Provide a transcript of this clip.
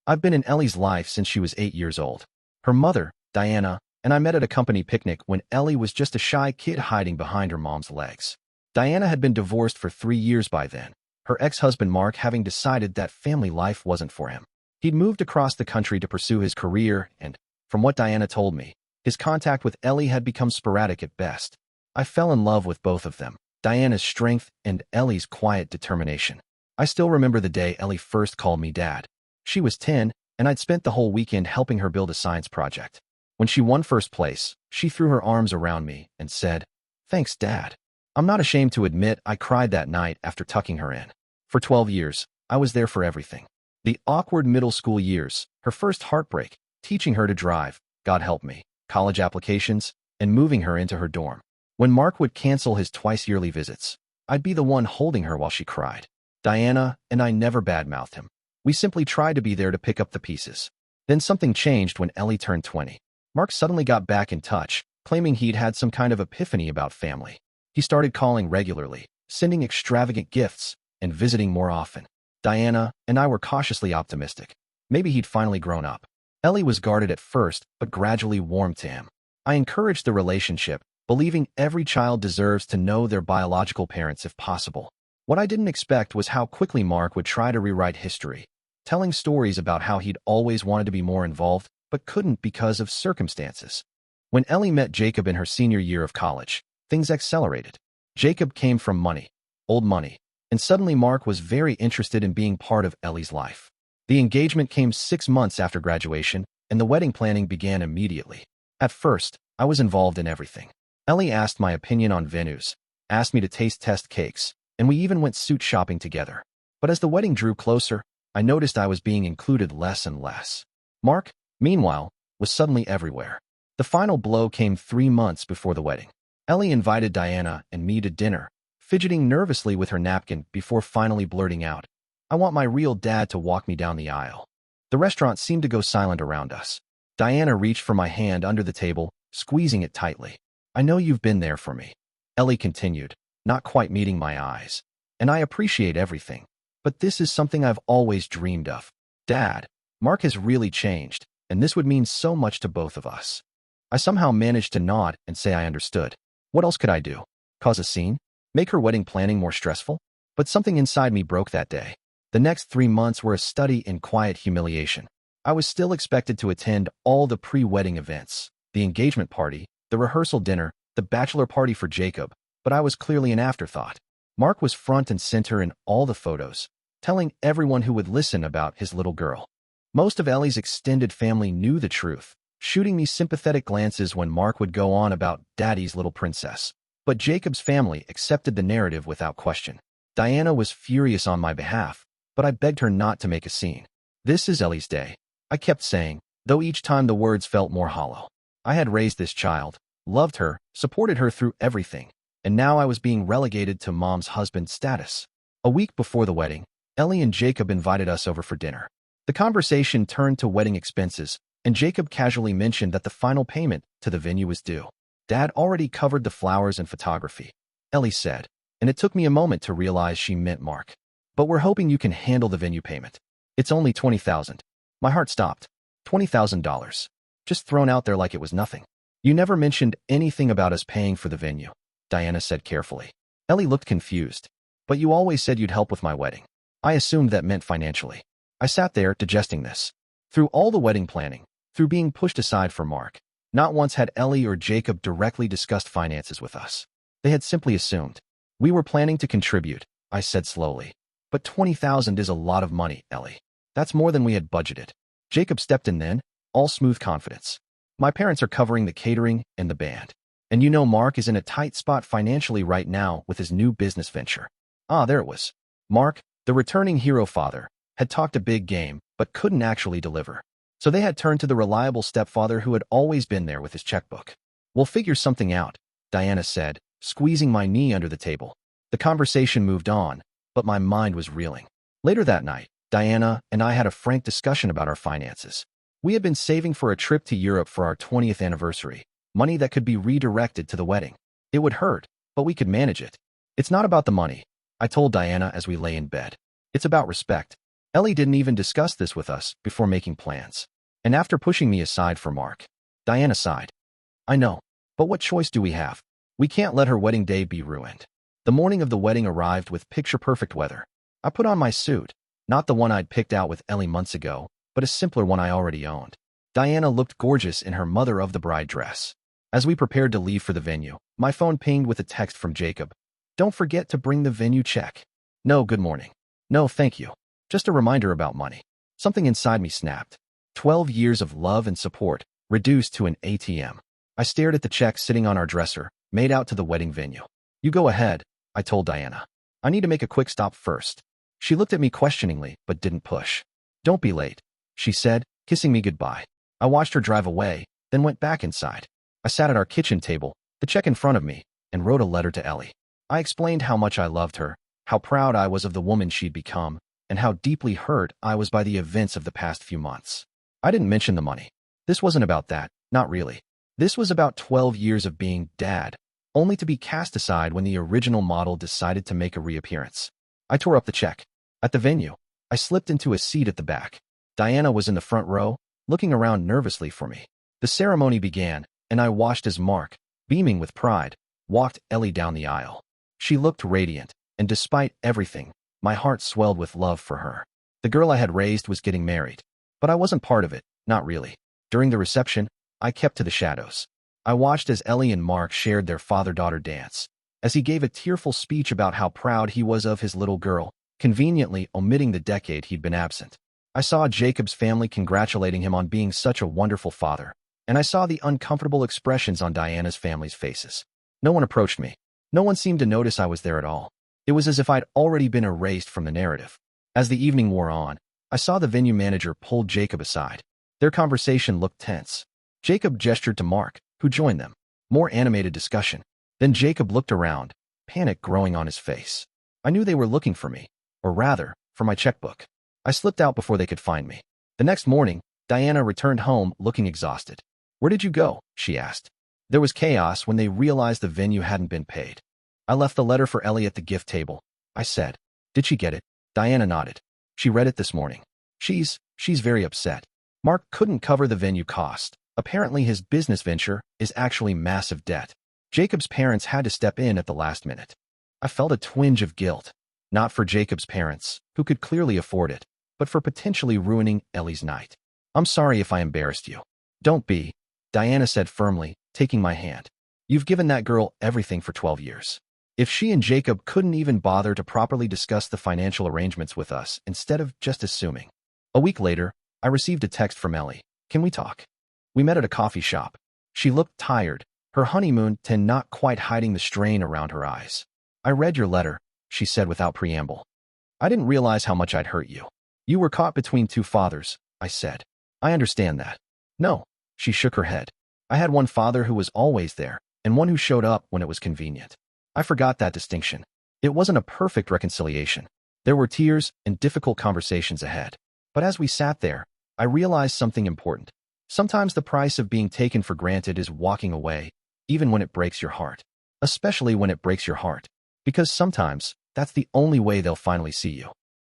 I've been in Ellie's life since she was 8 years old. Her mother, Diana, and I met at a company picnic when Ellie was just a shy kid hiding behind her mom's legs. Diana had been divorced for 3 years by then, her ex-husband Mark having decided that family life wasn't for him. He'd moved across the country to pursue his career and, from what Diana told me, his contact with Ellie had become sporadic at best. I fell in love with both of them, Diana's strength and Ellie's quiet determination. I still remember the day Ellie first called me Dad. She was 10, and I'd spent the whole weekend helping her build a science project. When she won first place, she threw her arms around me and said, "Thanks, Dad." I'm not ashamed to admit I cried that night after tucking her in. For 12 years, I was there for everything. The awkward middle school years, her first heartbreak, teaching her to drive, God help me, college applications, and moving her into her dorm. When Mark would cancel his twice-yearly visits, I'd be the one holding her while she cried. Diana and I never badmouthed him. We simply tried to be there to pick up the pieces. Then something changed when Ellie turned 20. Mark suddenly got back in touch, claiming he'd had some kind of epiphany about family. He started calling regularly, sending extravagant gifts, and visiting more often. Diana and I were cautiously optimistic. Maybe he'd finally grown up. Ellie was guarded at first, but gradually warmed to him. I encouraged the relationship, believing every child deserves to know their biological parents if possible. What I didn't expect was how quickly Mark would try to rewrite history, telling stories about how he'd always wanted to be more involved, but couldn't because of circumstances. When Ellie met Jacob in her senior year of college, things accelerated. Jacob came from money, old money, and suddenly Mark was very interested in being part of Ellie's life. The engagement came 6 months after graduation, and the wedding planning began immediately. At first, I was involved in everything. Ellie asked my opinion on venues, asked me to taste test cakes, and we even went suit shopping together. But as the wedding drew closer, I noticed I was being included less and less. Mark, meanwhile, was suddenly everywhere. The final blow came 3 months before the wedding. Ellie invited Diana and me to dinner, fidgeting nervously with her napkin before finally blurting out, "I want my real dad to walk me down the aisle." The restaurant seemed to go silent around us. Diana reached for my hand under the table, squeezing it tightly. "I know you've been there for me," Ellie continued, not quite meeting my eyes. "And I appreciate everything. But this is something I've always dreamed of. Dad, Mark has really changed, and this would mean so much to both of us." I somehow managed to nod and say I understood. What else could I do? Cause a scene? Make her wedding planning more stressful? But something inside me broke that day. The next 3 months were a study in quiet humiliation. I was still expected to attend all the pre-wedding events, the engagement party, the rehearsal dinner, the bachelor party for Jacob, but I was clearly an afterthought. Mark was front and center in all the photos, telling everyone who would listen about his little girl. Most of Ellie's extended family knew the truth, shooting me sympathetic glances when Mark would go on about Daddy's little princess. But Jacob's family accepted the narrative without question. Diana was furious on my behalf, but I begged her not to make a scene. "This is Ellie's day," I kept saying, though each time the words felt more hollow. I had raised this child, loved her, supported her through everything, and now I was being relegated to mom's husband status. A week before the wedding, Ellie and Jacob invited us over for dinner. The conversation turned to wedding expenses, and Jacob casually mentioned that the final payment to the venue was due. "Dad already covered the flowers and photography," Ellie said, and it took me a moment to realize she meant Mark. "But we're hoping you can handle the venue payment. It's only $20,000. My heart stopped. $20,000. Just thrown out there like it was nothing. "You never mentioned anything about us paying for the venue," Diana said carefully. Ellie looked confused. "But you always said you'd help with my wedding." I assumed that meant financially. I sat there, digesting this. Through all the wedding planning, through being pushed aside for Mark, not once had Ellie or Jacob directly discussed finances with us. They had simply assumed. "We were planning to contribute," I said slowly. "But $20,000 is a lot of money, Ellie. That's more than we had budgeted." Jacob stepped in then, all smooth confidence. "My parents are covering the catering and the band. And you know Mark is in a tight spot financially right now with his new business venture." There it was. Mark, the returning hero father, had talked a big game, but couldn't actually deliver. So they had turned to the reliable stepfather who had always been there with his checkbook. "We'll figure something out," Diana said, squeezing my knee under the table. The conversation moved on, but my mind was reeling. Later that night, Diana and I had a frank discussion about our finances. We had been saving for a trip to Europe for our 20th anniversary, money that could be redirected to the wedding. It would hurt, but we could manage it. "It's not about the money," I told Diana as we lay in bed. "It's about respect. Ellie didn't even discuss this with us before making plans. And after pushing me aside for Mark, Diana sighed. I know, but what choice do we have? We can't let her wedding day be ruined. The morning of the wedding arrived with picture-perfect weather. I put on my suit, not the one I'd picked out with Ellie months ago, but a simpler one I already owned. Diana looked gorgeous in her mother-of-the-bride dress. As we prepared to leave for the venue, my phone pinged with a text from Jacob. Don't forget to bring the venue check. No, good morning. No, thank you. Just a reminder about money. Something inside me snapped. 12 years of love and support, reduced to an ATM. I stared at the check sitting on our dresser, made out to the wedding venue. You go ahead, I told Diana. I need to make a quick stop first. She looked at me questioningly, but didn't push. Don't be late, she said, kissing me goodbye. I watched her drive away, then went back inside. I sat at our kitchen table, the check in front of me, and wrote a letter to Ellie. I explained how much I loved her, how proud I was of the woman she'd become, and how deeply hurt I was by the events of the past few months. I didn't mention the money. This wasn't about that, not really. This was about 12 years of being dad, only to be cast aside when the original model decided to make a reappearance. I tore up the check. At the venue, I slipped into a seat at the back. Diana was in the front row, looking around nervously for me. The ceremony began, and I watched as Mark, beaming with pride, walked Ellie down the aisle. She looked radiant, and despite everything, my heart swelled with love for her. The girl I had raised was getting married, but I wasn't part of it, not really. During the reception, I kept to the shadows. I watched as Ellie and Mark shared their father-daughter dance, as he gave a tearful speech about how proud he was of his little girl, conveniently omitting the decade he'd been absent. I saw Jacob's family congratulating him on being such a wonderful father, and I saw the uncomfortable expressions on Diana's family's faces. No one approached me. No one seemed to notice I was there at all. It was as if I'd already been erased from the narrative. As the evening wore on, I saw the venue manager pull Jacob aside. Their conversation looked tense. Jacob gestured to Mark, who joined them. More animated discussion. Then Jacob looked around, panic growing on his face. I knew they were looking for me, or rather, for my checkbook. I slipped out before they could find me. The next morning, Diana returned home looking exhausted. Where did you go? She asked. There was chaos when they realized the venue hadn't been paid. I left the letter for Ellie at the gift table, I said. Did she get it? Diana nodded. She read it this morning. She's very upset. Mark couldn't cover the venue cost. Apparently his business venture is actually massive debt. Jacob's parents had to step in at the last minute. I felt a twinge of guilt. Not for Jacob's parents, who could clearly afford it, but for potentially ruining Ellie's night. I'm sorry if I embarrassed you. Don't be, Diana said firmly, taking my hand. You've given that girl everything for 12 years. If she and Jacob couldn't even bother to properly discuss the financial arrangements with us instead of just assuming. A week later, I received a text from Ellie. Can we talk? We met at a coffee shop. She looked tired, her honeymoon tint not quite hiding the strain around her eyes. I read your letter, she said without preamble. I didn't realize how much I'd hurt you. You were caught between two fathers, I said. I understand that. No, she shook her head. I had one father who was always there, and one who showed up when it was convenient. I forgot that distinction. It wasn't a perfect reconciliation. There were tears and difficult conversations ahead. But as we sat there, I realized something important. Sometimes the price of being taken for granted is walking away, even when it breaks your heart. Especially when it breaks your heart. Because sometimes, that's the only way they'll finally see you.